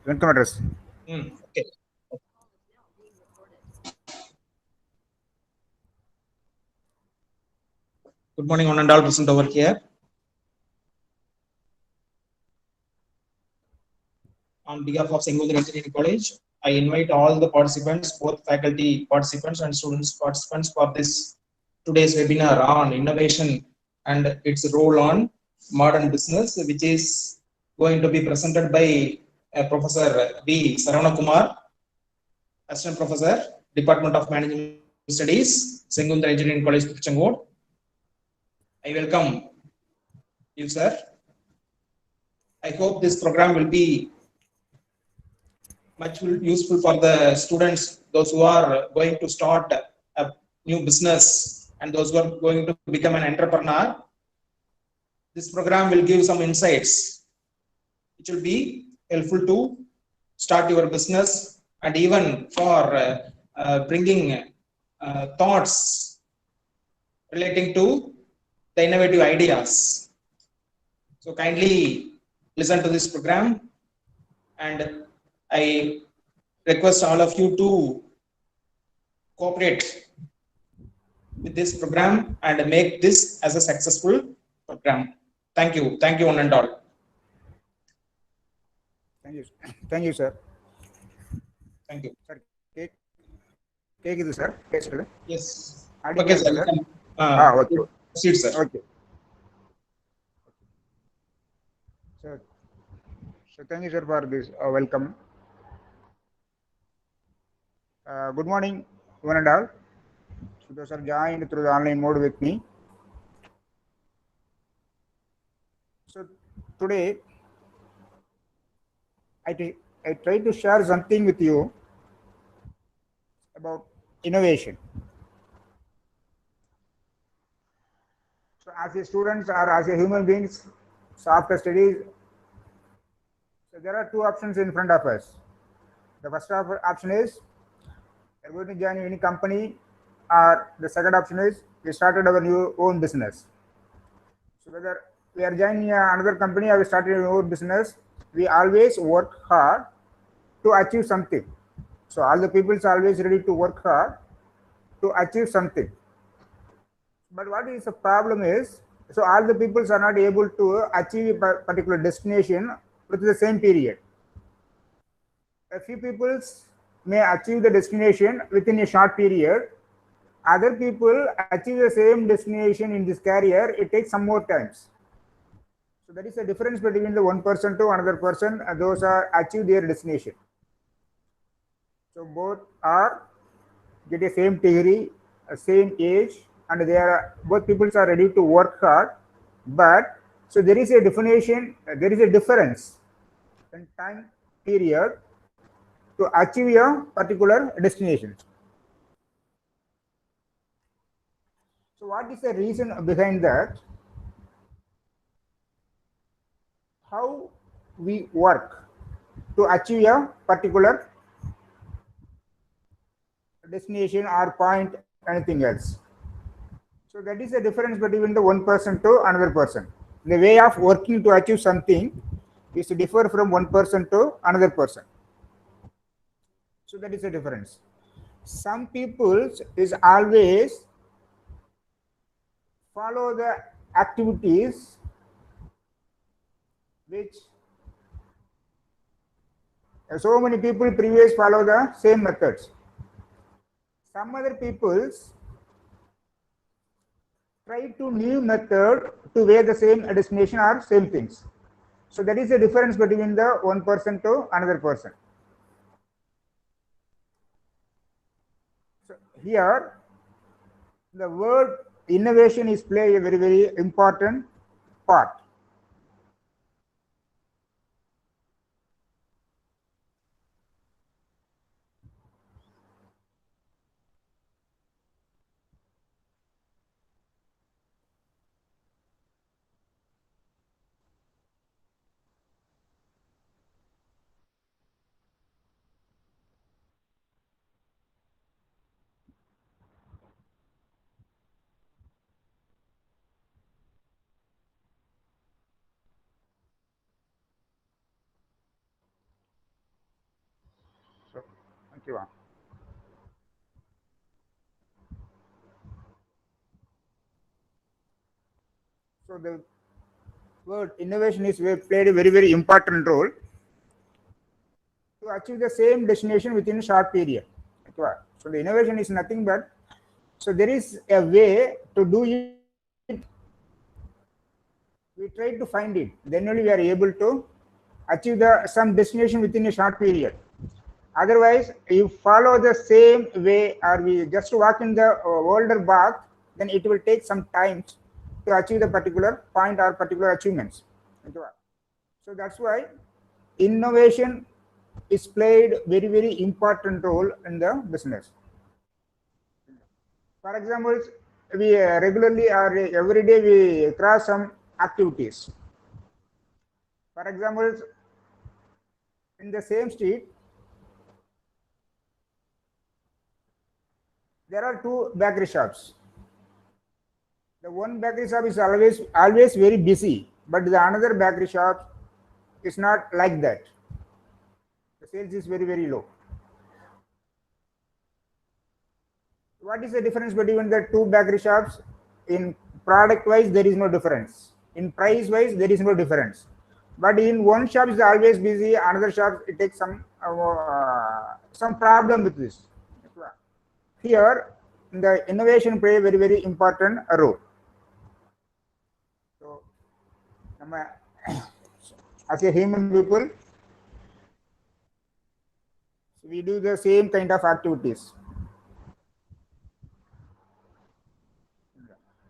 Welcome address. Okay. Good morning, one and all present over here. On behalf of Sengundar Engineering College, I invite all the participants, both faculty participants and students participants, for this today's webinar on innovation and its role on modern business, which is going to be presented by Professor B. Saravana Kumar, Assistant Professor, Department of Management Studies, Sengundar Engineering College, Tiruchengood. I welcome you, sir. I hope this program will be much useful for the students, those who are going to start a new business and those who are going to become an entrepreneur. This program will give some insights which will be helpful to start your business and even for bringing thoughts relating to the innovative ideas. So kindly listen to this program, and I request all of you to cooperate with this program and make this as a successful program. Thank you. Thank you, one and all. Thank you. Thank you, sir. Thank you. Sir, கேக்குது sir பேசுறது? Yes. ஆடியபிளா Okay, sir. இருக்கு sir? Okay. Proceed, sir. Okay. Sir, so thank you, sir, for this welcome. Good morning, one and all. So those are joined through the online mode with me. So today, I try to share something with you about innovation. So as a students or as a human beings, so after studies, so there are two options in front of us. The first option is we're going to join any company, or the second option is we started our new own business. So whether we are joining another company or we started our own business, we always work hard to achieve something. So all the people are always ready to work hard to achieve something. But what is the problem is, so all the people are not able to achieve a particular destination within the same period. A few people may achieve the destination within a short period. Other people achieve the same destination in this career, it takes some more times. So there is a difference between the one person to another person, and those are achieve their destination. So both are get a same degree, a same age, and they are both people are ready to work hard. But so there is a definition, there is a difference in time period to achieve a particular destination. So what is the reason behind that? How we work to achieve a particular destination or point, anything else. So that is the difference between the one person to another person. The way of working to achieve something is to differ from one person to another person. So that is the difference. Some people is always follow the activities which so many people previous follow the same methods. Some other peoples try to new method to wear the same destination or same things. So that is the difference between the one person to another person. So here the word innovation is play a very, very important part. ஓகேவா? So the word innovation is played a very important role to achieve the same destination within a short period. Okay. So the innovation is nothing but, so there is a way to do it. We try to find it, then only we are able to achieve some destination within a short period. Otherwise, you follow the same way or we just walk in the older path, then it will take some time to achieve the particular point or particular achievements. Okay. So that's why innovation is played very important role in the business. For example, we regularly or every day we cross some activities. For example, in the same street, there are two bakery shops. The one bakery shop is always very busy, but the another bakery shop is not like that. The sales is very low. What is the difference between the two bakery shops? In product wise, there is no difference. In price wise, there is no difference. But in one shop is always busy, another shop it takes some problem with this. Here, the innovation play a very important role. So, as a human people, we do the same kind of activities.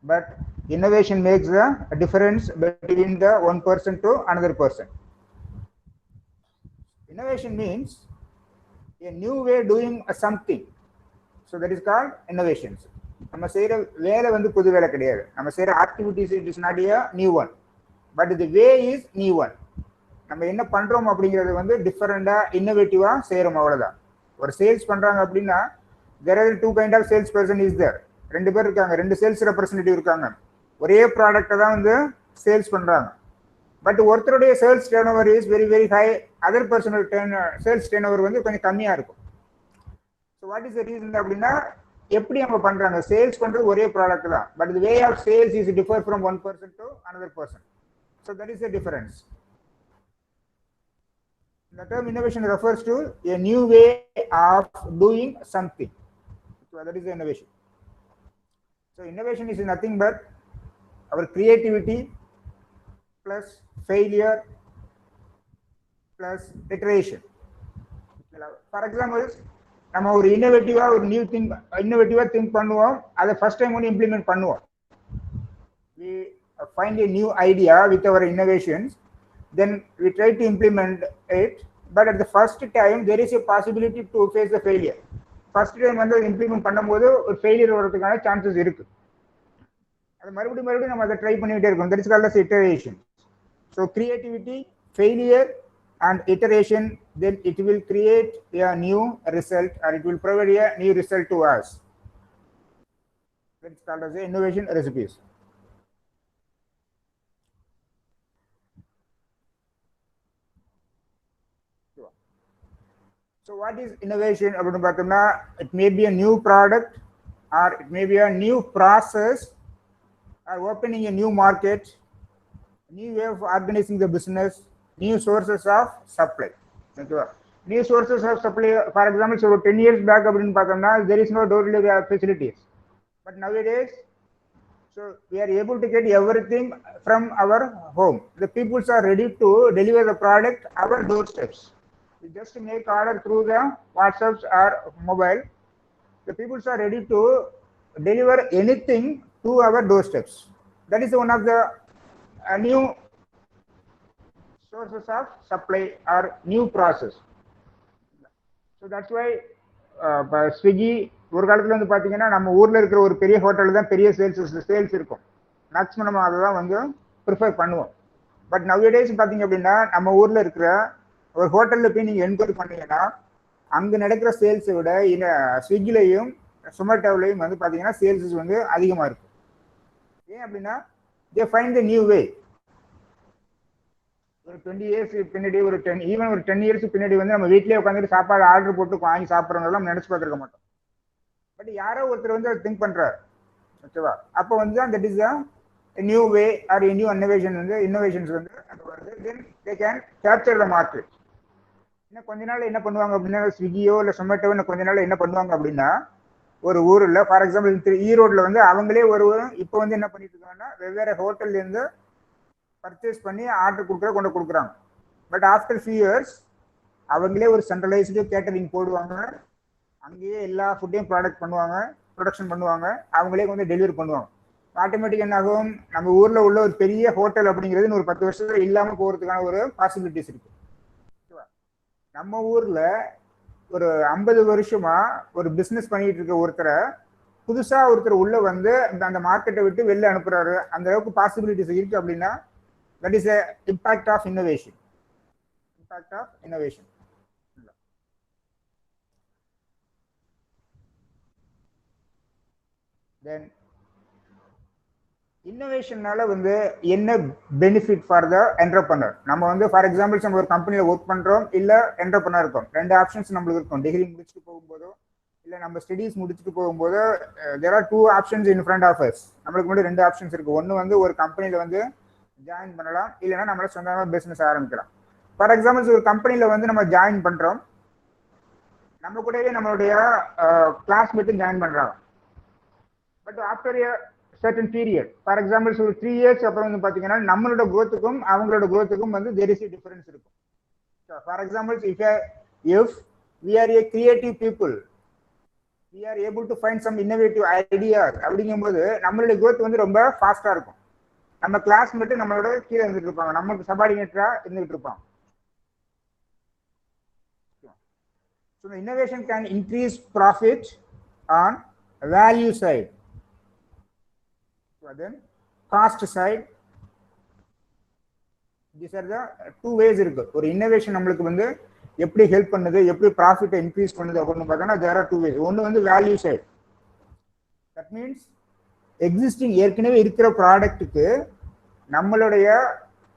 But innovation makes a difference between the one person to another person. Innovation means a new way doing something. So that is called innovations. நம்ம செய்யற வேலை வந்து புது வேலை கிடையாது. நம்ம செய்யற activities it is not a new one, but the way is new one. நம்ம என்ன பண்றோம் அப்படிங்கிறது வந்து டிஃபரெண்டா இன்னோவேட்டிவா செய்யறோம், அவ்வளவுதான். ஒரு சேல்ஸ் பண்றாங்க அப்படின்னா there are two kind of sales person is there. ரெண்டு பேர் இருக்காங்க, ரெண்டு சேல்ஸ் ரெப்ரசன்டேட்டிவ் இருக்காங்க. ஒரே ப்ராடக்ட்டை தான் வந்து சேல்ஸ் பண்றாங்க. பட் ஒருத்தருடைய sales turn over is very high, other personal sales turn over வந்து கொஞ்சம் கம்மியா இருக்கும். So what is the reason அப்படின்னா எப்படி அவங்க பண்றாங்க, சேல்ஸ் பண்றது ஒரே ப்ராடக்ட் தான், but the way of sales is differ from one person to another person. So that is the difference. The term innovation refers to a new way of doing something. So that is the innovation. So innovation is nothing but our creativity plus failure plus iteration. For example, நம்ம ஒரு இன்னோவேட்டிவா ஒரு இன்னோவேட்டிவா think பண்ணுவோம், அதை first time வந்து implement பண்ணுவோம். We find a new idea with our innovations, then we try to implement it, but at the first time there is a possibility to face the failure. First time வந்து implement பண்ணும்போது ஒரு failure வரதுக்கான chances இருக்கு. அது மறுபடியும் நம்ம அதை try பண்ணிட்டே இருக்கோம். That is called as iteration. So creativity, failure and iteration, then it will create a new result or it will provide a new result to us. That is called as innovation recipes. So what is innovation? It may be a new product or it may be a new process or opening a new market, new way of organizing the business, new sources of supply. New sources of supply, for example, so 10 years back there is no door delivery facilities, but nowadays so we are able to get everything from our home. The people are ready to deliver the product our doorsteps. We just make order through the WhatsApps or mobile. The people are ready to deliver anything to our doorsteps. That is one of the new sources of supply or new process. So that's why Swiggy ஒரு காலத்துல வந்து பாத்தீங்கன்னா நம்ம ஊர்ல இருக்கிற ஒரு பெரிய ஹோட்டல்ல தான் பெரிய சேல்ஸ் இருக்கும். மேக்ஸிமம் நம்ம அதை தான் வந்து ப்ரிஃபர் பண்ணுவோம். பட் நவடேஸ் பாத்தீங்க அப்படின்னா நம்ம ஊர்ல இருக்கிற ஒரு ஹோட்டல்ல போய் நீங்க என்கொயரி பண்ணீங்கன்னா அங்க நடக்கிற சேல்ஸை விட ஸ்விக்கிலையும் சொமேட்டோவிலையும் வந்து பாத்தீங்கன்னா சேல்ஸ் வந்து அதிகமா இருக்கும். ஏன் அப்படின்னா they find the new way. ஒரு 20 இயர்ஸ் பின்னாடி ஒரு 10 ஈவன் ஒரு 10 இயர்ஸ் பின்னாடி வந்து நம்ம வீட்லயே உட்காந்துட்டு சாப்பாடு ஆர்டர் போட்டு வாங்கி சாப்பிட்றவங்கலாம் நினைச்சு பார்த்துருக்க மாட்டோம். பட் யாரோ ஒருத்தர் வந்து அதை திங்க் பண்றாரு. ஓகேவா? அப்போ வந்து that is a new way or a new innovation வந்து இன்னோவேஷன்ஸ் வந்து அது வருது. Then they can capture the market. இன்னும் கொஞ்ச நாள் என்ன பண்ணுவாங்க அப்படின்னா ஸ்விக்கியோ இல்லை சொமேட்டோ இன்னும் கொஞ்ச நாள் என்ன பண்ணுவாங்க அப்படின்னா ஒரு ஊரில் ஃபார் எக்ஸாம்பிள் ஈரோட்டில் வந்து அவங்களே ஒரு இப்போ வந்து என்ன பண்ணிட்டு இருக்காங்கன்னா வெவ்வேறு ஹோட்டல்லேருந்து பர்ச்சேஸ் பண்ணி ஆர்டர் கொண்டு கொடுக்குறாங்க. பட் ஆஃப்டர் ஃபியூ இயர்ஸ் அவங்களே ஒரு சென்ட்ரலைஸ்டு கேட்டரிங் போடுவாங்க, அங்கேயே எல்லா ஃபுட்டையும் ப்ரொடக்ஷன் பண்ணுவாங்க, அவங்களே வந்து டெலிவரி பண்ணுவாங்க. ஆட்டோமேட்டிக் என்ன ஆகும், நம்ம ஊரில் உள்ள ஒரு பெரிய ஹோட்டல் அப்படிங்கிறது ஒரு 10 வருஷத்துல இல்லாமல் போகிறதுக்கான ஒரு பாசிபிலிட்டிஸ் இருக்கு. நம்ம ஊர்ல ஒரு 50 வருஷமா ஒரு பிசினஸ் பண்ணிட்டு இருக்க ஒருத்தரை புதுசா ஒருத்தர் உள்ள வந்து அந்த மார்க்கெட்டை விட்டு வெளில அனுப்புறாரு, அந்த அளவுக்கு பாசிபிலிட்டிஸ் இருக்கு அப்படின்னா that is impact of innovation. Then இன்னோவேஷனால வந்து என்ன பெனிஃபிட் ஃபார் த என்டர்பிரனர்? நம்ம வந்து ஃபார் எக்ஸாம்பிள்ஸ் நம்ம ஒரு கம்பெனியில் ஒர்க் பண்ணுறோம், இல்லை என்டர்பிரனர் இருக்கோம். 2 ஆப்ஷன்ஸ் நம்மளுக்கு இருக்கும். டிகிரி முடிச்சுட்டு போகும்போதோ இல்லை நம்ம ஸ்டடீஸ் முடிச்சுட்டு போகும்போது there are 2 options in front of us. நம்மளுக்கு முன்னாடி 2 ஆப்ஷன்ஸ் இருக்குது. ஒன்று வந்து ஒரு கம்பெனியில் வந்து ஜாயின் பண்ணலாம், இல்லைன்னா நம்மள சொந்தமாக பிஸ்னஸ் ஆரம்பிக்கலாம். ஃபார் எக்ஸாம்பிள்ஸ் ஒரு கம்பெனியில் வந்து நம்ம ஜாயின் பண்ணுறோம், நம்ம கூடவே நம்மளுடைய கிளாஸ்மேட்டும் ஜாயின் பண்ணுறாங்க. But after certain period, for example so 3 years அப்புறம் வந்து பாத்தீங்கன்னா நம்மளோட growthக்கும் அவங்களோட growthக்கும் வந்து there is a difference இருக்கும். So for example if we are a creative people, we are able to find some innovative ideas அப்படிங்கும்போது நம்மளோட growth வந்து ரொம்ப ஃபாஸ்டா இருக்கும். நம்ம கிளாஸ்மேட் நம்மளோட கீழே இருந்துட்டு இருப்பாங்க, நமக்கு சபார்டினேட்டரா இருந்துட்டு இருப்பாங்க. So the innovation can increase profit on value side. Then cost side, these are the 2 ways இருக்கு. ஒரு இன்னோவேஷன் நம்மளுக்கு வந்து எப்படி ஹெல்ப் பண்ணுது, எப்படி ப்ராஃபிட்டை இன்க்ரீஸ் பண்ணுது அப்படின்னு பார்த்தோம்னா there are 2 ways. ஒன்று வந்து value side. That means existing ஏற்கனவே இருக்கிற ப்ராடக்ட்டுக்கு நம்மளுடைய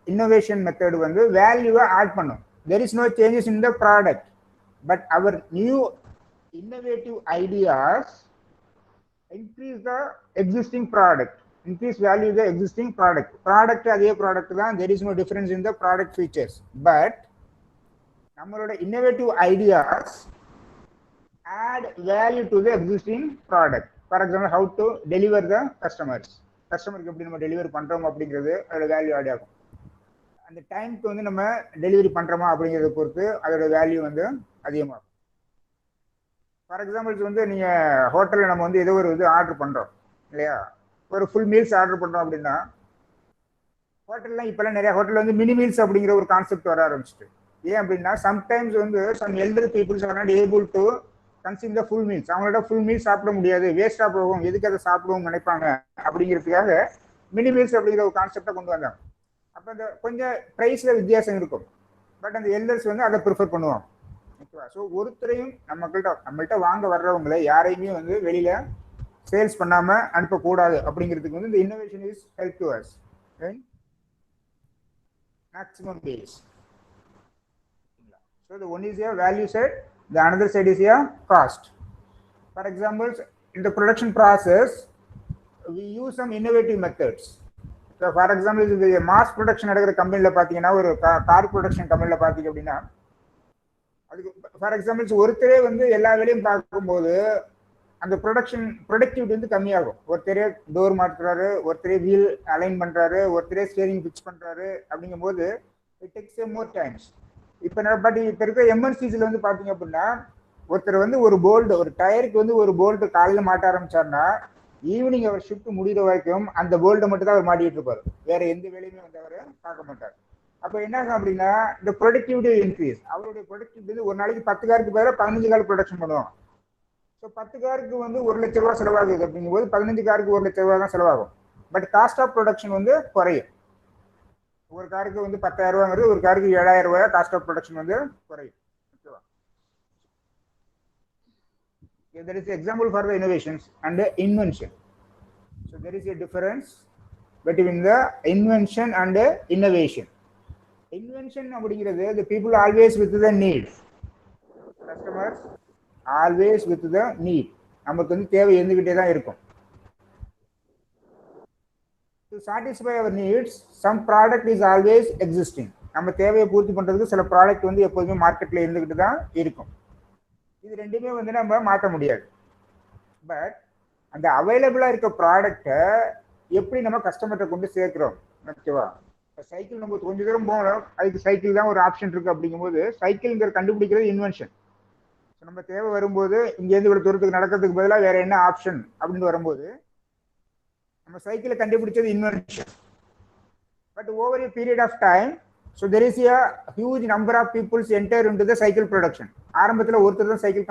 இன்னோவேஷன் மெத்தட் வந்து வேல்யூவை ஆட் பண்ணும். there is no changes in the product, but our new innovative ideas increase the existing product, increase value the existing product அதே product தான், there is no difference in the product features, but நம்மளோட innovative ideas add value to the existing product. For example how to deliver the கஸ்டமருக்கு எப்படி நம்ம delivery பண்றோம் அப்படிங்கிறது அதோட value add ஆகும். அந்த டைம்க்கு வந்து நம்ம டெலிவரி பண்றோமா அப்படிங்கிறத பொறுத்து அதோட வேல்யூ வந்து அதிகமாகும். ஃபார் எக்ஸாம்பிள்ஸ் வந்து நீங்க ஹோட்டல்ல நம்ம வந்து ஏதோ ஒரு இது ஆர்டர் பண்றோம் இல்லையா, ஒரு ஃபுல் மீல்ஸ் ஆர்டர் பண்றோம் அப்படின்னா ஹோட்டல்லாம் இப்பெல்லாம் நிறைய ஹோட்டல் வந்து மினி மீல்ஸ் அப்படிங்கிற ஒரு கான்செப்ட் வர ஆரம்பிச்சிட்டு. ஏன் அப்படின்னா சம்டைம்ஸ் வந்து some elder peoples are not able to consume the full meals. அவங்களோட ஃபுல் மீல்ஸ் சாப்பிட முடியாது, வேஸ்டா போகும், எதுக்கு அதை சாப்பிடுவோம் நினைப்பாங்க. அப்படிங்கிறதுக்காக மினி மீல்ஸ் அப்படிங்கிற ஒரு கான்செப்டை கொண்டு வந்தாங்க. அப்போ அந்த கொஞ்சம் ப்ரைஸ்ல வித்தியாசம் இருக்கும், பட் அந்த எல்டர்ஸ் வந்து அதை ப்ரிஃபர் பண்ணுவாங்க. ஓகேவா? ஸோ ஒருத்தரையும் நம்மள்கிட்ட வாங்க வர்றவங்களை யாரையுமே வந்து வெளியில சேல்ஸ் பண்ணாம அனுப்பக்கூடாது அப்படிங்கிறதுக்கு வந்து இந்த innovation is help to us in maximum ways. So the one is a value side, the another side is a cost. For example in the production process we use some innovative methods. So for example இந்த mass production நடக்கிற கம்பெனியில் பார்த்தீங்கன்னா ஒரு car production கம்பெனியில் பார்த்தீங்க அப்படின்னா அதுக்கு for examples ஒருத்தரே வந்து எல்லா வேலையும் பார்க்கும்போது அந்த ப்ரொடக்டிவிட்டி வந்து கம்மியாகும். ஒருத்தரே டோர் மாட்டுறாரு, ஒருத்தரே வீல் அலைன் பண்றாரு, ஒருத்தரே ஸ்டேரிங் ஃபிக்ஸ் பண்றாரு. அப்படிங்கும்போது இட் டேக்ஸ் மோர் டைம்ஸ். இப்போ இருக்க எம்என்சிஸ்ல வந்து பாத்தீங்க அப்படின்னா ஒருத்தர் வந்து ஒரு டயருக்கு வந்து ஒரு போல்ட் காலையில மாட்ட ஆரம்பிச்சாருன்னா ஈவினிங் அவர் ஷிஃப்ட் முடிகிற வரைக்கும் அந்த போல்ட்டை மட்டும் தான் அவர் மாட்டிட்டு இருப்பாரு, வேற எந்த வேலையுமே வந்து அவர் பார்க்க மாட்டார். அப்போ என்ன ஆகும் அப்படின்னா இந்த ப்ரொடக்டிவிட்டி இன்க்ரீஸ். அவருடைய ப்ரொடக்டிவிட்டி ஒரு நாளைக்கு 10 காருக்கு பேர 15 கார் ப்ரொடக்ஷன் பண்ணுவாங்க. ஸோ 10 காருக்கு வந்து 1 லட்ச ரூபா செலவாகுது அப்படிங்கும்போது 15 காருக்கு 1 லட்ச ரூபா தான் செலவாகும். பட் காஸ்ட் ஆஃப் ப்ரொடக்ஷன் வந்து குறையும். ஒரு காருக்கு வந்து 10,000 ரூபாங்கிறது ஒரு காருக்கு 7,000 ரூபாய் காஸ்ட் ஆஃப் ப்ரொடக்ஷன் வந்து குறையும். ஓகேவா? There is an example for the innovations and the invention. So there is a difference between the invention and the innovation. Invention அப்படிங்கிறது the people always with the need. Customers always with the need. நமக்கு வந்து தேவை இருந்துகிட்டே தான் இருக்கும். To satisfy our needs, some product is always existing. நம்ம தேவையை பூர்த்தி பண்றதுக்கு சில ப்ராடக்ட் வந்து எப்போதுமே மார்க்கெட்ல இருந்துகிட்டு தான் இருக்கும். இது ரெண்டுமே வந்து நம்ம மாற்ற முடியாது. பட் அந்த அவைலபிளா இருக்க ப்ராடக்டை எப்படி நம்ம கஸ்டமர்கிட்ட கொண்டு சேர்க்கிறோம், ஓகேவா? சைக்கிள் நம்ம கொஞ்சம் தூரம் போகணும், அதுக்கு சைக்கிள் தான் ஒரு ஆப்ஷன் இருக்கு. அப்படிங்கும்போது சைக்கிள்ங்கிற கண்டுபிடிக்கிறது இன்வென்ஷன். நம்ம தேவை வரும்போது இங்கேருந்து இவ்வளவு தூரத்துக்கு நடக்கிறதுக்கு பதிலாக வேற என்ன ஆப்ஷன் அப்படின்னு வரும்போது நம்ம சைக்கிளை கண்டுபிடிச்சது invention. But over a period of time, so there is a huge number of peoples enter into the cycle production. ஆரம்பத்தில் ஒருத்தர் தான் சைக்கிள்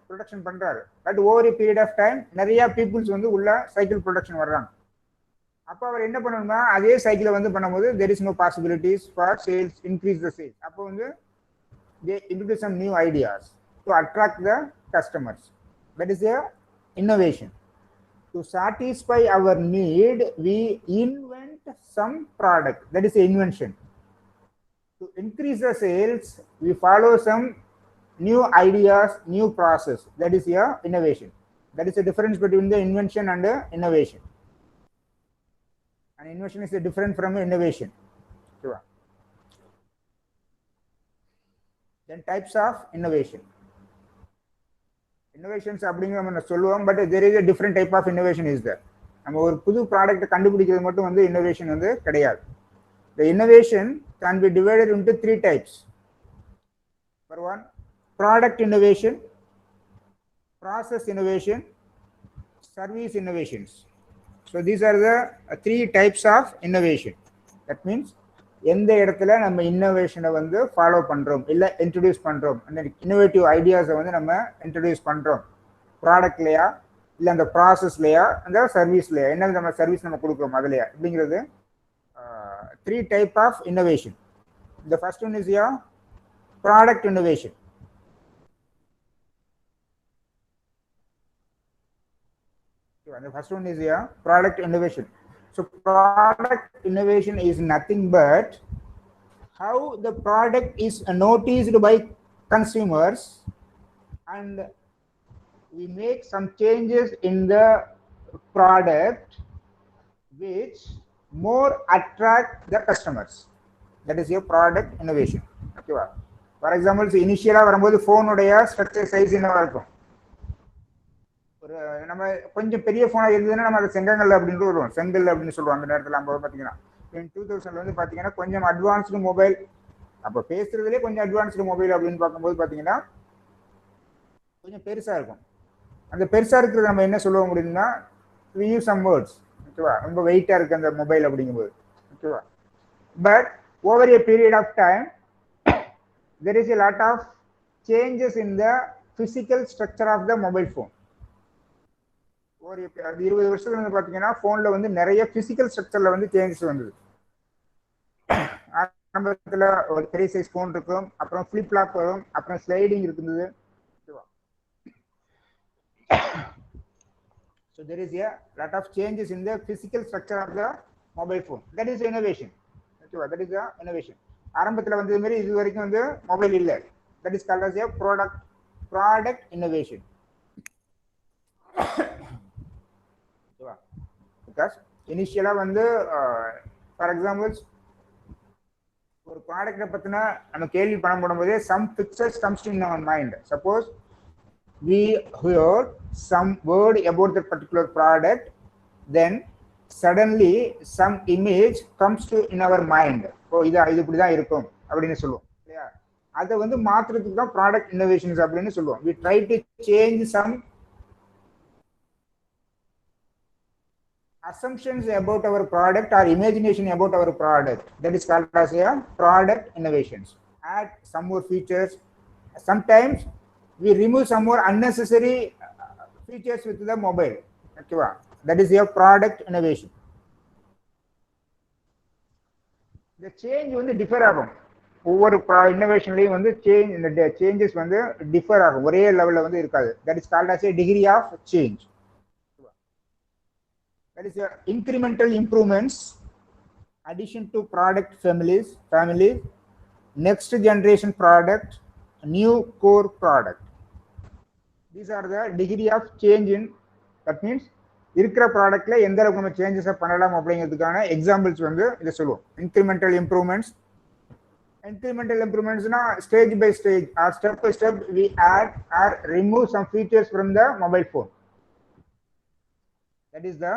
ப்ரொடக்ஷன் பண்றாரு. But over a period of time நிறைய பீப்புள்ஸ் வந்து உள்ள சைக்கிள் ப்ரொடக்ஷன் வர்றாங்க. அப்போ அவர் என்ன பண்ணணும்னா அதே சைக்கிளை வந்து பண்ணும்போது there is no possibilities for sales, increase the sales. அப்போ வந்து they introduce some new ideas to attract the customers. That is a innovation. To satisfy our need, we invent some product. That is a invention. To increase the sales, we follow some new ideas, new process. That is a innovation. That is the difference between the invention and the innovation. And invention is different from innovation. Sure. Then types of innovation. Innovations அப்படிங்கிற நம்ம சொல்லுவோம், but there is a different type of innovation is there. நம்ம ஒரு புது product கண்டுபிடிக்கிறது மட்டும் வந்து innovation வந்து கிடையாது. The innovation can be divided into 3 types. Number 1, product innovation, process innovation, service innovations. So these are the 3 types of innovation. That means எந்த இடத்துல நம்ம இன்னோவேஷனை வந்து ஃபாலோ பண்றோம் இல்ல இன்ட்ரோடியூஸ் பண்றோம், அந்த இன்னோவேட்டிவ் ஐடியாஸை வந்து நம்ம இன்ட்ரோடியூஸ் பண்றோம் ப்ராடக்ட்லையா இல்ல அந்த ப்ராசஸ்லையா அந்த சர்வீஸ்லையா, என்ன நம்ம சர்வீஸ் நம்ம கொடுக்குறோம் அதுலையா, அப்படிங்கிறது 3 type of innovation. The first one is your product innovation. The first one is your product innovation. So product innovation is nothing but how the product is noticed by consumers and we make some changes in the product which more attract the customers. That is your product innovation. Okay, for example, initially வரும்போது phone உடைய structure size என்னவா இருக்கும், ஒரு நம்ம கொஞ்சம் பெரிய ஃபோனா இருந்ததுன்னா நம்ம அதை செங்கல் அப்படின்னு வருவோம், செங்கல் அப்படின்னு சொல்லுவோம். அந்த நேரத்தில் நம்ம பார்த்தீங்கன்னா 2000 வந்து பார்த்தீங்கன்னா கொஞ்சம் அட்வான்ஸ்டு மொபைல், அப்போ பேசுறதுலேயே கொஞ்சம் அட்வான்ஸ்டு மொபைல் அப்படின்னு பார்க்கும்போது பார்த்தீங்கன்னா கொஞ்சம் பெருசாக இருக்கும். அந்த பெருசாக இருக்கிறது நம்ம என்ன சொல்லுவோம் அப்படின்னா we use some words, ஓகேவா, ரொம்ப வெயிட்டாக இருக்கு அந்த மொபைல் அப்படிங்கும்போது, ஓகேவா. But over a period of time there is a lot of changes in the physical structure of the mobile phone. ஒரு 20 வருஷத்துல வந்து பாத்தீங்கன்னா போன்ல வந்து நிறைய பிசிக்கல் ஸ்ட்ரக்சர்ல வந்து சேஞ்சஸ் வந்தது. ஆரம்பத்துல ஒரு பெரிய சைஸ் போன் இருக்கும், அப்புறம் ஃபிளிப் ஃப்ளாப் வரும், அப்புறம் ஸ்லைடிங் இருந்தது. So there is a lot of changes in the physical structure of the mobile phone. That is innovation. Okay, that is the innovation. ஆரம்பத்துல வந்தது மாதிரி இது வரைக்கும் வந்து மொபைல் இல்ல. That is called as a product innovation. Because initially வந்து for example ஒரு ப்ராடக்ட்டை பத்தின நம்ம கேள்வி பண்ணும்போது some pictures comes in our mind. Suppose we heard some word about the particular product, then suddenly some image comes to in our mind. ஓ இது இப்படி தான் இருக்கும் அப்படின்னு சொல்லுவோம் இல்லையா. அதை வந்து மாற்றுறதுக்கு தான் ப்ராடக்ட் இன்னோவேஷன்ஸ் அப்படின்னு சொல்லுவோம். We try to change some assumptions about our product or imagination about our product. That is called as a product innovations. Add some more features. Sometimes we remove some more unnecessary features with the mobile. Okay, that is your product innovation. The change வந்து differ ஆகும். ஒவ்வொரு இன்னோவேஷன்லயும் வந்து இந்த changes வந்து differ ஆகும், ஒரே லெவல்ல வந்து இருக்காது. That is called as a degree of change. That is your incremental improvements addition to product families, next generation product, new core product. These are the degree of change in, that means இருக்கிற ப்ராடக்ட்ல எந்த அளவுக்கு நம்ம changes பண்ணலாம் அப்படிங்கிறதுக்கான examples வந்து இதை சொல்லுவோம். Incremental improvements. Incremental improvements na stage by stage or step by step we add or remove some features from the mobile phone. That is the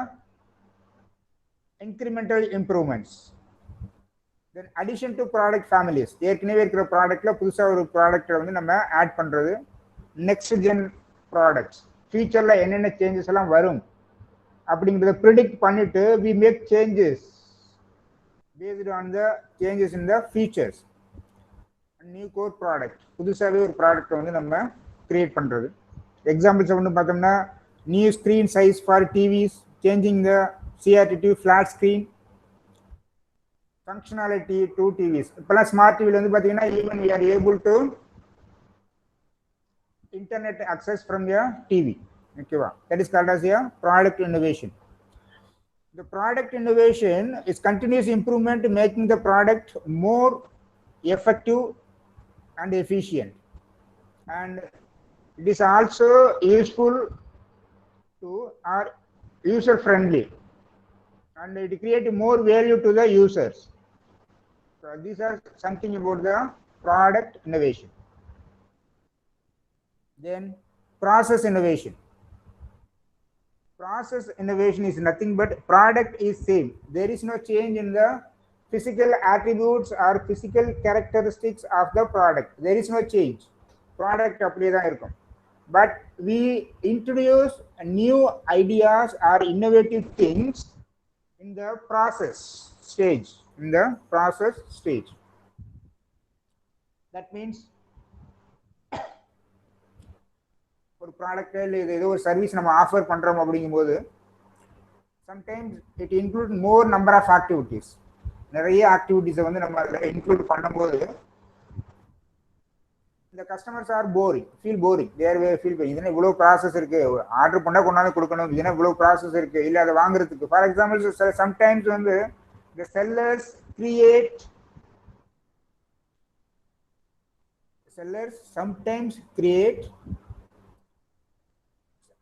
incremental improvements. Then addition to product families. ஏற்கனவே இருக்கிற ப்ராடக்ட்ல புதுசா ஒரு product வந்து நம்ம add பண்றது. Next gen products ஃபியூச்சர்ல என்னென்ன changes எல்லாம் வரும் அப்படிங்கறத predict பண்ணிட்டு we make changes based on the changes in the features. New core product புதுசாகவே ஒரு ப்ராடக்ட் வந்து நம்ம கிரியேட் பண்ணுறது. எக்ஸாம்பிள்ஸ் வந்து பார்த்தோம்னா new screen size for TVs, changing the CRT TV flat screen, functionality to TVs. இப்போலாம் smart டிவியில் வந்து பார்த்தீங்கன்னா even we are able to internet access from your TV. ஓகேவா? That is called as a product innovation. The product innovation is continuous improvement, making the product more effective and efficient, and it is also useful to or user friendly, and it creates more value to the users. So these are something about the product innovation. Then process innovation. Process innovation is nothing but product is same, there is no change in the physical attributes or physical characteristics of the product, there is no change, product அப்படியே தான் இருக்கும். But we introduce new ideas or innovative things in the process stage, that means ஒரு product இல்லை ஏதோ ஒரு service நம்ம offer பண்ணுறோம் அப்படிங்கும்போது sometimes it include more number of activities. நிறைய ஆக்டிவிட்டீஸை வந்து நம்ம அதில் இன்க்ளூட் பண்ணும்போது இந்த கஸ்டமர்ஸ் ஆர் ஃபீல் போரிங். இதுனா இவ்வளோ ப்ராசஸ் இருக்கு, ஆர்டர் பண்ணால் கொண்டாந்து கொடுக்கணும், இதுனா இவ்வளோ ப்ராசஸ் இருக்கு, இல்லை அதை வாங்குறதுக்கு. ஃபார் எக்ஸாம்பிள் சம்டைம்ஸ் வந்து the sellers sometimes create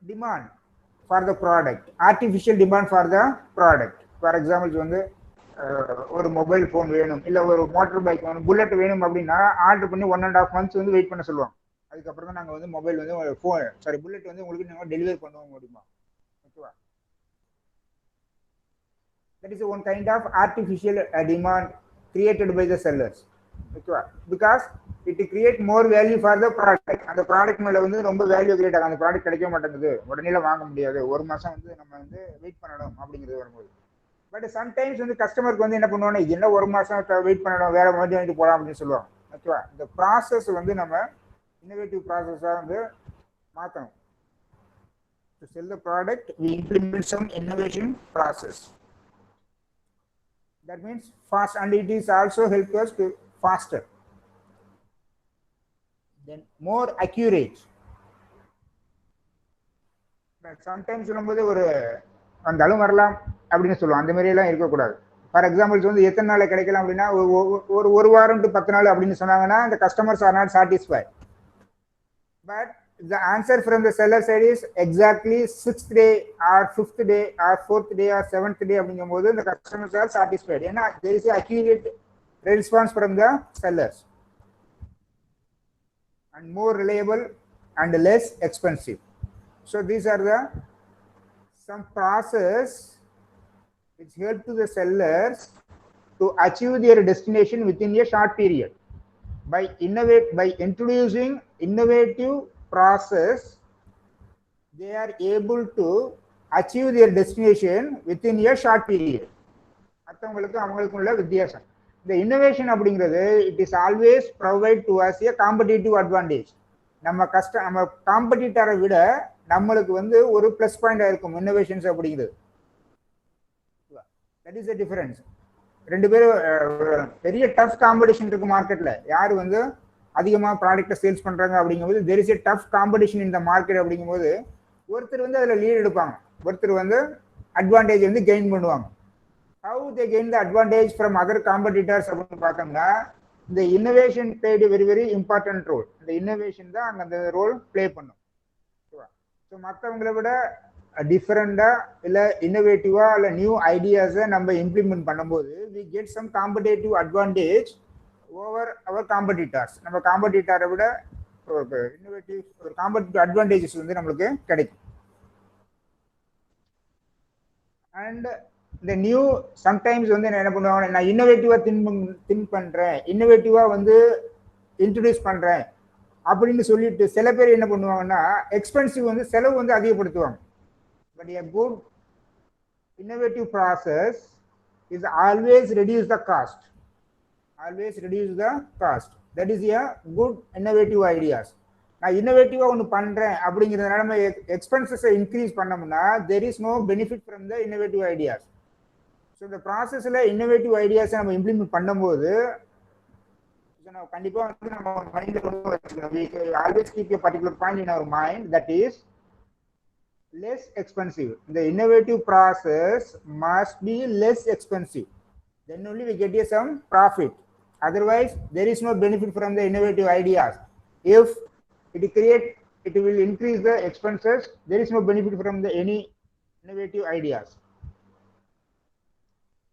demand for the product, artificial demand for the product. For example வந்து ஒரு மொபைல் ஃபோன் வேணும், இல்லை ஒரு மோட்டர் பைக் வேணும், புல்லட் வேணும் அப்படின்னா ஆர்டர் பண்ணி 1.5 months வந்து வெயிட் பண்ண சொல்லுவாங்க. அதுக்கப்புறம் தான் நாங்கள் வந்து மொபைல் வந்து புல்லட் வந்து உங்களுக்கு நாங்கள் டெலிவரி பண்ணுவோம் முடியுமா. ஓகேவா? That is one kind of artificial demand created by the sellers. ஓகேவா? Because it create more value for the product. அந்த ப்ராடக்ட் மேல வந்து ரொம்ப வேல்யூ கிரியேட் ஆகும். அந்த ப்ராடக்ட் கிடைக்க மாட்டேங்குது, உடனே வாங்க முடியாது, ஒரு மாசம் வந்து நம்ம வந்து வெயிட் பண்ணணும் அப்படிங்கிறது வரும்போது. பட் சம்டைம்ஸ் வந்து கஸ்டமருக்கு வந்து என்ன பண்ணுவாங்க, இது என்ன ஒரு மாசம் வெயிட் பண்ணணும், வேற மாதிரி வாங்கிட்டு போகலாம் அப்படின்னு சொல்லுவாங்க. ஓகேவா? இந்த ப்ராசஸ் வந்து நம்ம இன்னோவேட்டிவ் ப்ராசஸாக வந்து மாற்றணும். To sell the product, we implement some innovation process. That means fast, and it is also help us to faster. Then more accurate. But sometimes சொல்லும்போது ஒரு அந்த அளவு வரலாம் அப்படின்னு சொல்லுவோம், அந்த மாதிரி எல்லாம் இருக்கக்கூடாது. ஃபார் எக்ஸாம்பிள்ஸ் வந்து எத்தனை நாள் கிடைக்கலாம் அப்படின்னா ஒரு வாரம் டு 10 நாள் அப்படின்னு சொன்னாங்கன்னா the customers are not satisfied. But the answer from the seller side is exactly 6th day or 5th day or 4th day or 7th day அப்படிங்கும்போது the customers are satisfied. ஏன்னா there is a accurate response from the sellers and more reliable and less expensive. So these are the some process which help to the sellers to achieve their destination within a short period. By introducing innovative process, they are able to achieve their destination within a short period. மற்றவங்களுக்கு அவங்களுக்குள்ள வித்தியாசம். இந்த innovation அப்படிங்கிறது it is always provide to us a competitive advantage. நம்ம காம்படிட்டரை விட நம்மளுக்கு வந்து ஒரு பிளஸ் பாயிண்டா இருக்கும் இன்னோவேஷன்ஸ் அப்படிங்கிறது. That is the difference. ரெண்டு பேரும் பெரிய டஃப் காம்படிஷன் இருக்கு மார்க்கெட்ல, யாரு வந்து அதிகமாக ப்ராடக்டை சேல்ஸ் பண்றாங்க அப்படிங்கும்போது there is a tough competition in the market அப்படிங்கும்போது ஒருத்தர் வந்து அதில் லீட் எடுப்பாங்க, ஒருத்தர் வந்து அட்வான்டேஜ் வந்து கெயின் பண்ணுவாங்க. how they gain the advantage from other competitors அப்படின்னு பார்த்தோம்னா இந்த innovation played a very very important role. இந்த இன்னோவேஷன் தான் அங்க அந்த ரோல் ப்ளே பண்ணும். ஸோ மற்றவங்களை விட டிஃப்ரெண்டா இல்ல இன்னோவேட்டிவா இல்ல நியூ ஐடியாஸை நம்ம இம்ப்ளிமெண்ட் பண்ணும்போது we get some competitive advantage over our competitors. நம்ம காம்படிட்டரை விட இன்னோவேட்டிவ் ஒரு காம்படிட்டிவ் அட்வான்டேஜஸ் வந்து நம்மளுக்கு கிடைக்கும். அண்ட் இந்த நியூ சம்டைம்ஸ் வந்து என்ன பண்ணுவாங்க, நான் இன்னோவேட்டிவா திங்க் பண்றேன், இன்னோவேட்டிவா வந்து இன்ட்ரடியூஸ் பண்றேன் அப்படின்னு சொல்லிட்டு சில பேர் என்ன பண்ணுவாங்கன்னா எக்ஸ்பென்சிவ் வந்து செலவு வந்து அதிகப்படுத்துவாங்க. But a good innovative process is always reduce the cost. Always reduce the cost. That is a good innovative ideas. நான் இன்னோவேட்டிவா ஒன்று பண்றேன் அப்படிங்கிறதுனால நம்ம எக்ஸ்பென்சஸை இன்க்ரீஸ் பண்ணோம்னா there is no benefit from the innovative ideas. So இந்த ப்ராசஸில் இன்னோவேட்டிவ் ஐடியாஸை நம்ம implement பண்ணும்போது கண்டிப்பாக வந்து நம்ம மைண்டில் வந்து வச்சுக்கணும். Always keep a particular point in our mind that is less expensive. The innovative process must be less expensive. Then only we get some profit. Otherwise, there is no benefit from the innovative ideas. If it will increase the expenses, there is no benefit from the any innovative ideas.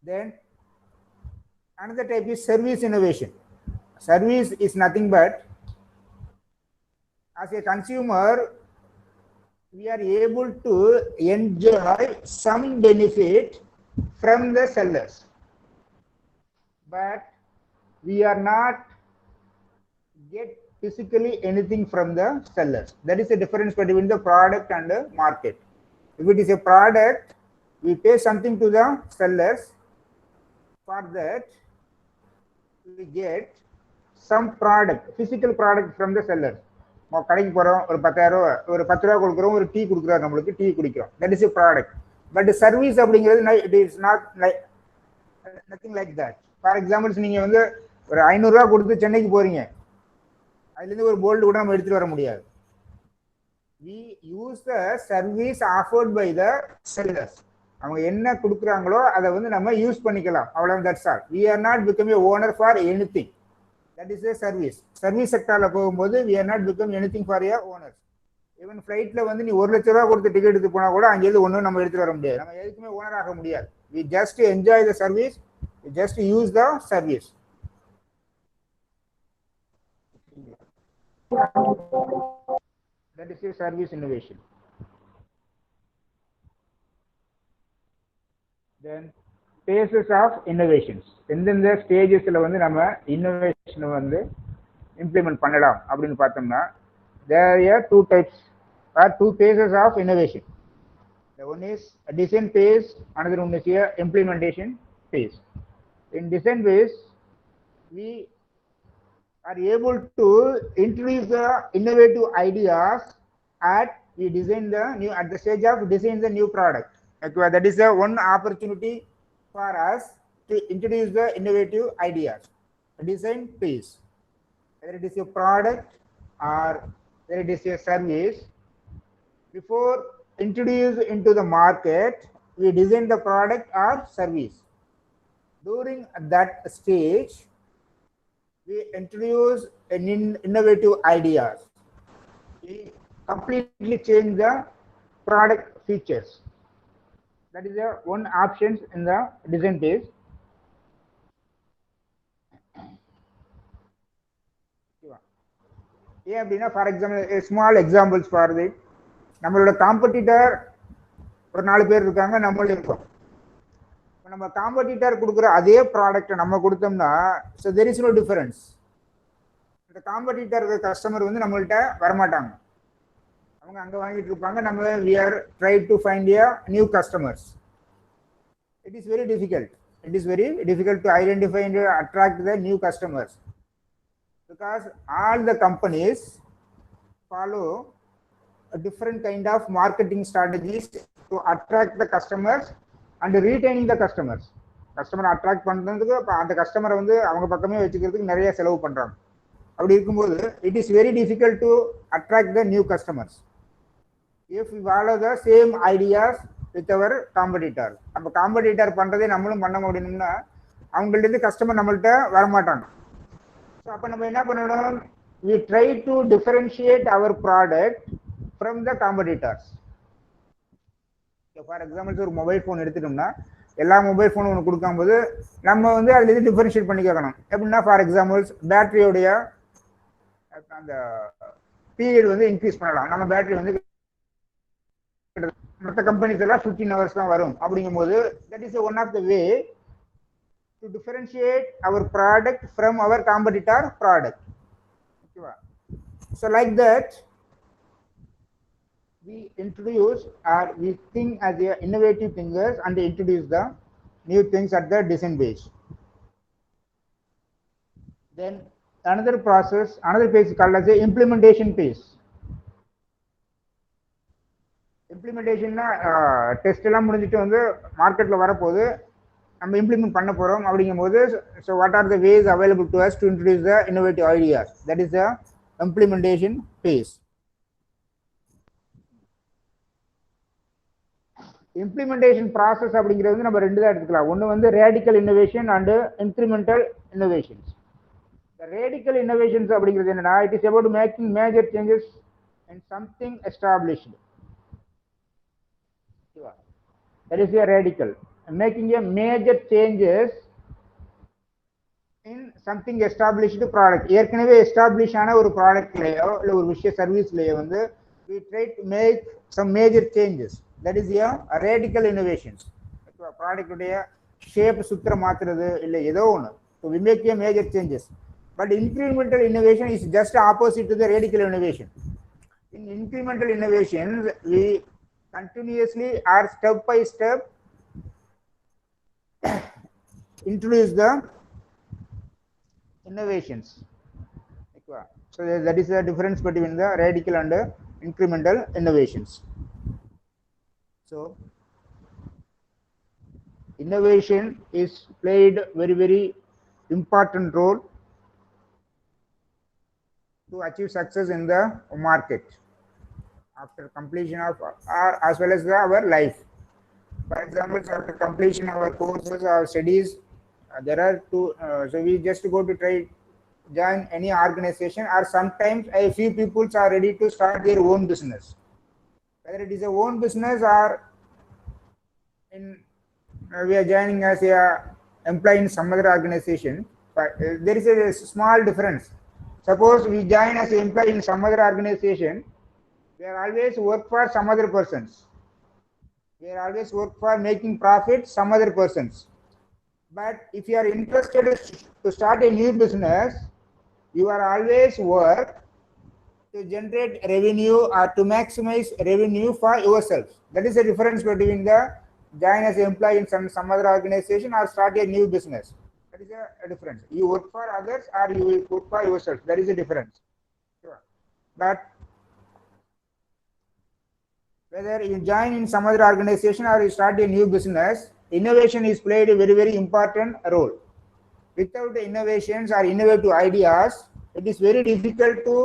Then another type is service innovation. Service is nothing but as a consumer we are able to enjoy some benefit from the sellers, but we are not get physically anything from the sellers. That is the difference between the product and the market. If it is a product, we pay something to the sellers. For that we get some product, physical product from the sellers. கடைக்கு போறோம், ஒரு 10,000 ரூபா ஒரு 10 ரூபா கொடுக்குறோம், ஒரு tea கொடுக்குறாரு, நம்மளுக்கு டீ குடிக்கிறோம். That is a product. But service அப்படிங்கிறது it is not like nothing like that. For examples நீங்க வந்து ஒரு 500 ரூபா கொடுத்து சென்னைக்கு போறீங்க, அதுலேருந்து ஒரு போல்டு கூட நம்ம எடுத்துட்டு வர முடியாது. we use the service offered by the sellers. அவங்க என்ன கொடுக்குறாங்களோ அதை வந்து நம்ம யூஸ் பண்ணிக்கலாம், அவ்வளவு. That's all. we are not become a owner for anything. That is a service. Service செக்டார்ல போகும்போது we are not become anything for your owners. Even ஃப்ளைட்ல வந்து நீ 1 லட்ச ரூபா கொடுத்து டிக்கெட் எடுத்து போனா கூட அங்கேயிருந்து ஒன்றும் நம்ம எடுத்துட்டு வர முடியாது. நம்ம எதுக்குமே ஓனர் ஆக முடியாது. we just enjoy the service, we just use the service. That is a service innovation. Then phases of innovations. எந்தெந்த ஸ்டேஜஸ்ல வந்து நம்ம இன்னோவேஷனை வந்து இம்ப்ளிமெண்ட் பண்ணலாம் அப்படின்னு பார்த்தோம்னா there are two types or two phases of innovation. The one is a design phase, another one is a implementation phase. In design phase we are able to introduce the innovative ideas at we design the new at the stage of design the new product. That is the one opportunity for us to introduce the innovative ideas. Design phase, whether it is a product or whether it is a service, before introduce into the market we design the product or service. During that stage we introduce an innovative ideas. We completely change the product features. That is the one options in the design phase. Yeah, for example, a small examples for the நம்மளோட competitor ஒரு 4 பேர் இருக்காங்க, நம்மளும் இருக்கோம். நம்ம competitor கொடுக்குற அதே product நம்ம கொடுத்தோம்னா so there is no difference. இந்த காம்படிட்டர் கஸ்டமர் வந்து நம்மள்ட்ட வரமாட்டாங்க, அவங்க அங்க வாங்கிட்டு இருப்பாங்க. நம்ம we are try to find a new customers. It is very difficult. It is very difficult to identify and attract the new customers because all the companies follow a different kind of marketing strategies to attract the customers and retaining the customers. Customer attract பண்றதுக்கு அந்த கஸ்டமரை வந்து அவங்க பக்கமே வச்சுக்கிறதுக்கு நிறைய செலவு பண்றாங்க. அப்படி இருக்கும்போது it is very difficult to attract the new customers. If we follow the same ideas, with our competitor. நம்ம காம்படிட்டர் பண்றதை நம்மளும் பண்ண முடியணும்னா அவங்கள்ட்ட இருந்து கஸ்டமர் நம்மள்ட்ட வர மாட்டாங்க. ஸோ அப்போ நம்ம என்ன பண்ணணும்? We try to differentiate our product from the competitors. For example ஒரு மொபைல் ஃபோன் எடுத்துட்டோம்னா எல்லா மொபைல் ஃபோனும் ஒன்று கொடுக்கும்போது நம்ம வந்து அதில் இருந்து டிஃபரன்ஷியேட் பண்ணி கேட்கணும். எப்படின்னா ஃபார் எக்ஸாம்பிள்ஸ் பேட்டரியோடைய அந்த பீரியட் வந்து இன்க்ரீஸ் பண்ணலாம். நம்ம பேட்டரி வந்து மற்ற கம்பெனிஸ் எல்லாம் 15 hours தான் வரும். அப்படிங்கும்போது that is one of the way to differentiate our product from our competitor product. ஓகேவா? So like that we introduce or we think as a innovative thinkers and introduce the new things at the design phase. Then another process, another phase called as the implementation phase. Implementation na test எல்லாம் முடிஞ்சிட்டு வந்து மார்க்கெட்ல வரப்போகுது, நம்ம implement பண்ண போறோம். அப்படிங்கும்போது so what are the ways available to us to introduce the innovative ideas? That is the implementation phase. Implementation process அப்படிங்கிறது நம்ம ரெண்டு தான் எடுத்துக்கலாம். ஒன்று வந்து radical innovation and incremental innovations. Radical innovations அப்படிங்கிறது என்னன்னா, it is about making major changes in something established. That is a radical. Making a major changes in something established product. ஏற்கனவே எஸ்டாப்ளிஷ் ஆன ஒரு ப்ராடக்ட்லயோ இல்லை ஒரு விஷய சர்வீஸ்லயோ வந்து we try to make some major changes. That is a radical innovations. Product உடைய shape சுத்திர மாத்துறது இல்லை ஏதோ ஒன்று. So we make a major changes. But incremental innovation is just opposite to the radical innovation. In incremental innovations, we continuously or step by step introduce the innovations. So that is the difference between the radical and incremental innovations. So innovation is played very important role to achieve success in the market after completion of our as well as our life. For example, after completion of our courses or studies, there are two. So we just go to try join any organization, or sometimes a few people are ready to start their own business. Whether it is a own business or in we are joining as a employee in some other organization, but there is a small difference. Suppose we join as an employee in some other organization, we are always work for some other persons. We are always work for making profit some other persons. But if you are interested to start a new business, you are always work to generate revenue or to maximize revenue for yourself. That is the difference between the join as an employee in some other organization or start a new business. That is a difference. You work for others or you will work for yourself. That is a difference. Sure. But whether you join in some other organization or you start a new business, innovation is played a very important role. Without the innovations or innovative ideas, it is very difficult to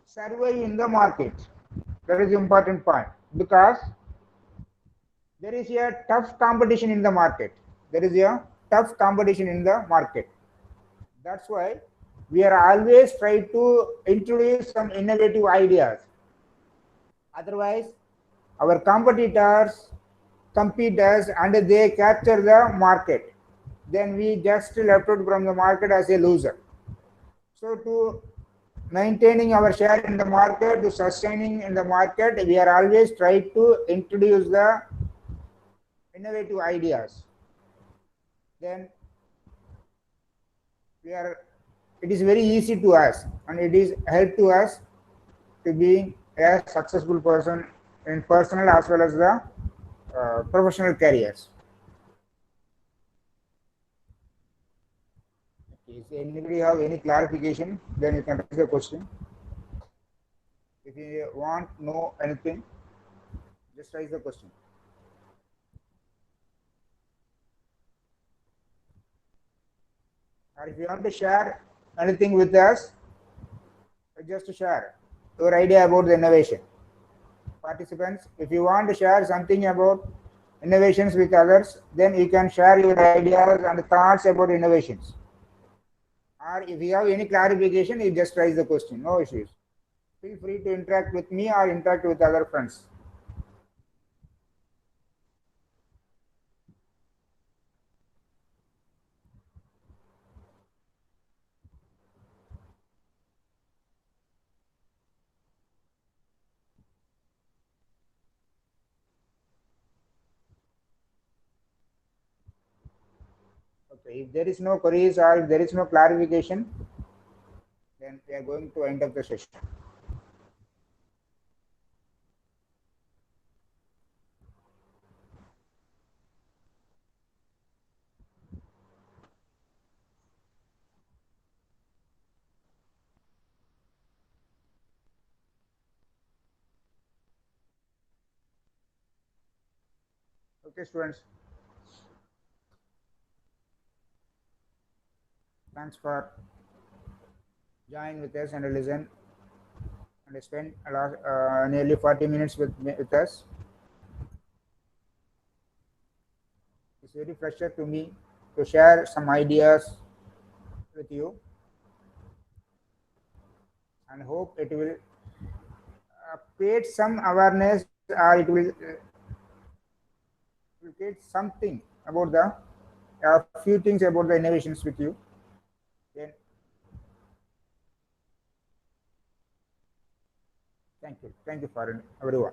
survive in the market. That is the important point, because there is a tough competition in the market. There is a tough competition in the market. That's why we are always try to introduce some innovative ideas. Otherwise, our competitors compete us and they capture the market. Then we just left out from the market as a loser. So to maintaining our share in the market, to sustaining in the market, we are always try to introduce the innovative ideas. Then it is very easy to us and it is help to us to be a successful person in personal as well as the professional careers. Okay, if anybody have any clarification, then you can raise a question. If you want to know anything, just raise the question. Or if you want to share anything with us, just to share your idea about the innovation. Participants, if you want to share something about innovations with others, then you can share your ideas and thoughts about innovations. Or if you have any clarification, you just raise the question, no issues. Feel free to interact with me or interact with other friends. Okay, if there is no queries or if there is no clarification, then we are going to end up the session. Okay, students. Thanks for joining with us and listen and spend nearly 40 minutes with us. It's very pleasure to me to share some ideas with you, and hope it will create some awareness, or it will create something about the few things about the innovations with you. Then thank you for everyone.